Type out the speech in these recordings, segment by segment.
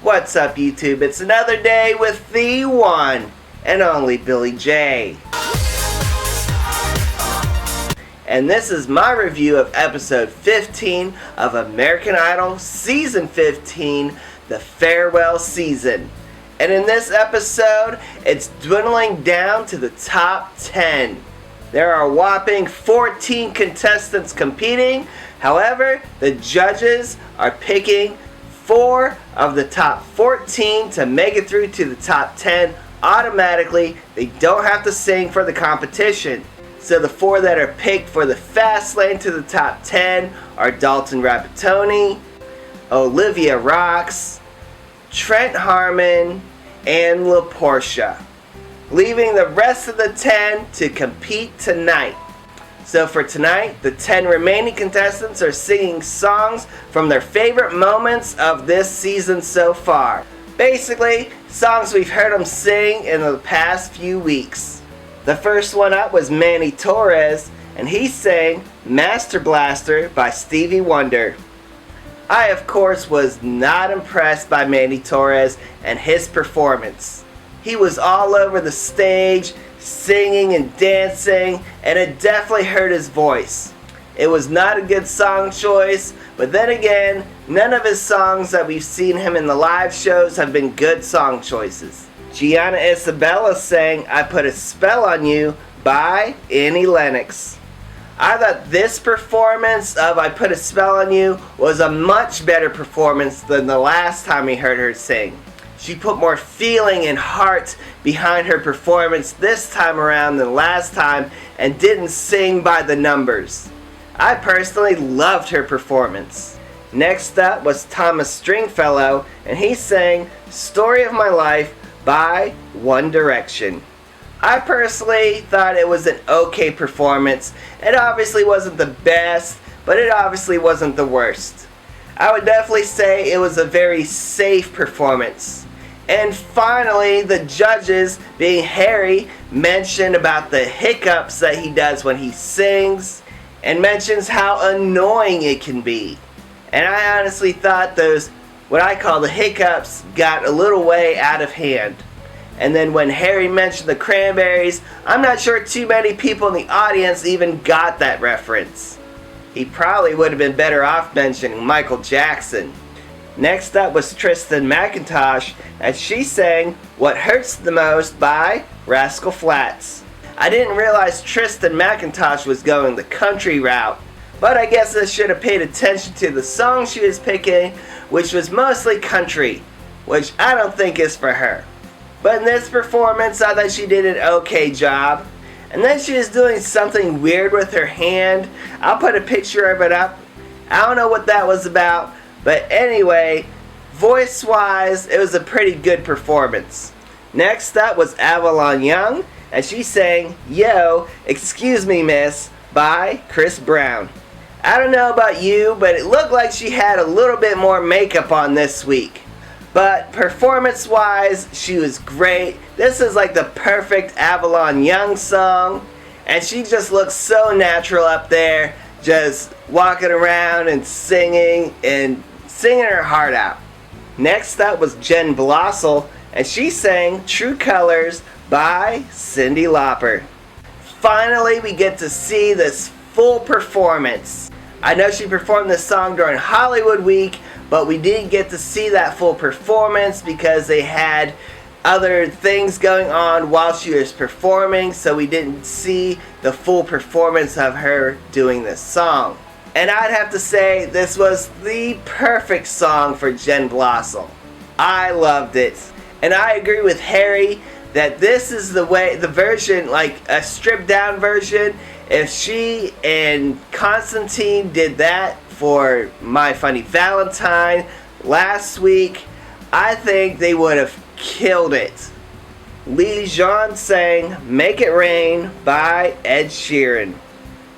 What's up, YouTube? It's another day with the one and only Billy J. And this is my review of episode 15 of American Idol Season 15, the farewell season. And in this episode, it's dwindling down to the top 10. There are a whopping 14 contestants competing. However, the judges are picking 4 of the top 14 to make it through to the top 10 automatically. They don't have to sing for the competition. So the 4 that are picked for the fast lane to the top 10 are Dalton Rapatoni, Olivia Rocks, Trent Harmon, and LaPortia, leaving the rest of the 10 to compete tonight. So for tonight, the 10 remaining contestants are singing songs from their favorite moments of this season so far. Basically, songs we've heard them sing in the past few weeks. The first one up was Manny Torres, and he sang Master Blaster by Stevie Wonder. I, of course, was not impressed by Manny Torres and his performance. He was all over the stage, singing and dancing, and it definitely hurt his voice. It was not a good song choice, but then again, none of his songs that we've seen him in the live shows have been good song choices. Gianna Isabella sang I Put a Spell on You by Annie Lennox. I thought this performance of I Put a Spell on You was a much better performance than the last time we heard her sing. She put more feeling and heart behind her performance this time around than last time and didn't sing by the numbers. I personally loved her performance. Next up was Thomas Stringfellow, and he sang Story of My Life by One Direction. I personally thought it was an okay performance. It obviously wasn't the best, but it obviously wasn't the worst. I would definitely say it was a very safe performance. And finally, the judges, being Harry, mentioned about the hiccups that he does when he sings, and mentions how annoying it can be. And I honestly thought those, what I call the hiccups, got a little way out of hand. And then when Harry mentioned the Cranberries, I'm not sure too many people in the audience even got that reference. He probably would have been better off mentioning Michael Jackson. Next up was Tristan McIntosh, and she sang What Hurts the Most by Rascal Flatts. I didn't realize Tristan McIntosh was going the country route, but I guess I should have paid attention to the song she was picking, which was mostly country, which I don't think is for her. But in this performance, I thought she did an okay job. And then she was doing something weird with her hand. I'll put a picture of it up. I don't know what that was about. But anyway, voice-wise, it was a pretty good performance. Next up was Avalon Young, and she sang Yo, Excuse Me Miss by Chris Brown. I don't know about you, but it looked like she had a little bit more makeup on this week. But performance-wise, she was great. This is like the perfect Avalon Young song, and she just looks so natural up there, just walking around and singing her heart out. Next up was Jen Blossel, and she sang True Colors by Cyndi Lauper. Finally, we get to see this full performance. I know she performed this song during Hollywood Week, but we didn't get to see that full performance because they had other things going on while she was performing, so we didn't see the full performance of her doing this song. And I'd have to say this was the perfect song for Jen Blossel. I loved it. And I agree with Harry that this is the version, like a stripped down version. If she and Constantine did that for My Funny Valentine last week, I think they would have killed it. Leijon sang Make It Rain by Ed Sheeran.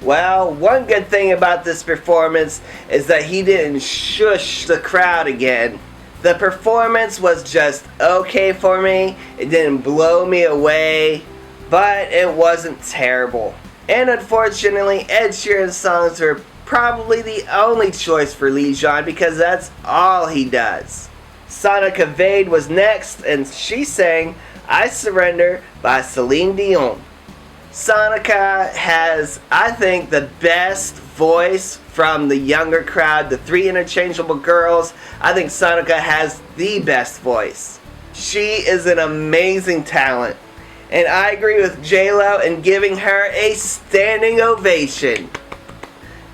Well, one good thing about this performance is that he didn't shush the crowd again. The performance was just okay for me. It didn't blow me away, but it wasn't terrible. And unfortunately, Ed Sheeran's songs are probably the only choice for Leijon because that's all he does. Sonica Vade was next, and she sang I Surrender by Celine Dion. Sonica has, I think, the best voice from the younger crowd, the three interchangeable girls. I think Sonica has the best voice. She is an amazing talent, and I agree with J-Lo in giving her a standing ovation.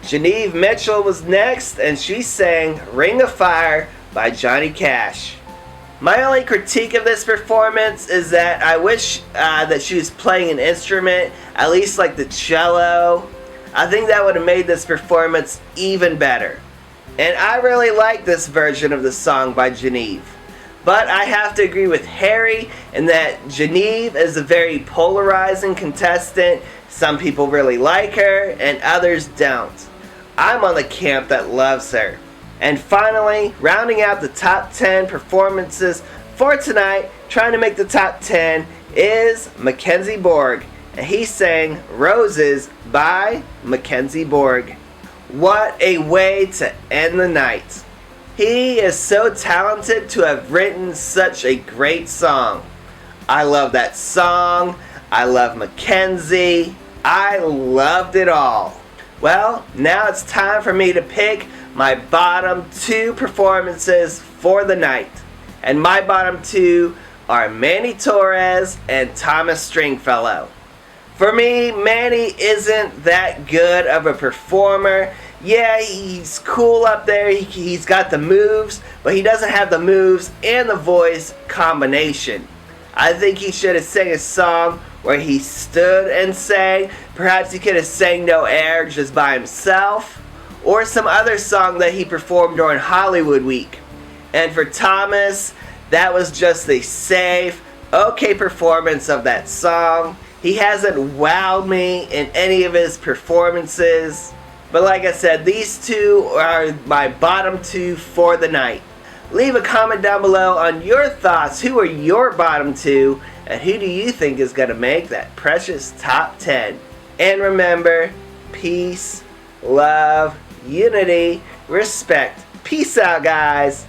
Genevieve Mitchell was next, and she sang Ring of Fire by Johnny Cash. My only critique of this performance is that I wish that she was playing an instrument, at least like the cello. I think that would have made this performance even better. And I really like this version of the song by Genevieve. But I have to agree with Harry in that Genevieve is a very polarizing contestant. Some people really like her and others don't. I'm on the camp that loves her. And finally, rounding out the top 10 performances for tonight, trying to make the top 10, is Mackenzie Borg. And he sang Roses by Mackenzie Borg. What a way to end the night. He is so talented to have written such a great song. I love that song. I love Mackenzie. I loved it all. Well, now it's time for me to pick my bottom 2 performances for the night. And my bottom 2 are Manny Torres and Thomas Stringfellow. For me, Manny isn't that good of a performer. Yeah, he's cool up there, he's got the moves, but he doesn't have the moves and the voice combination. I think he should have sang a song where he stood and sang. Perhaps he could have sang No Air just by himself, or some other song that he performed during Hollywood Week. And for Thomas, that was just a safe, okay performance of that song. He hasn't wowed me in any of his performances. But like I said, these 2 are my bottom 2 for the night. Leave a comment down below on your thoughts. Who are your bottom 2? And who do you think is going to make that precious top 10? And remember, peace, love, unity, respect. Peace out, guys.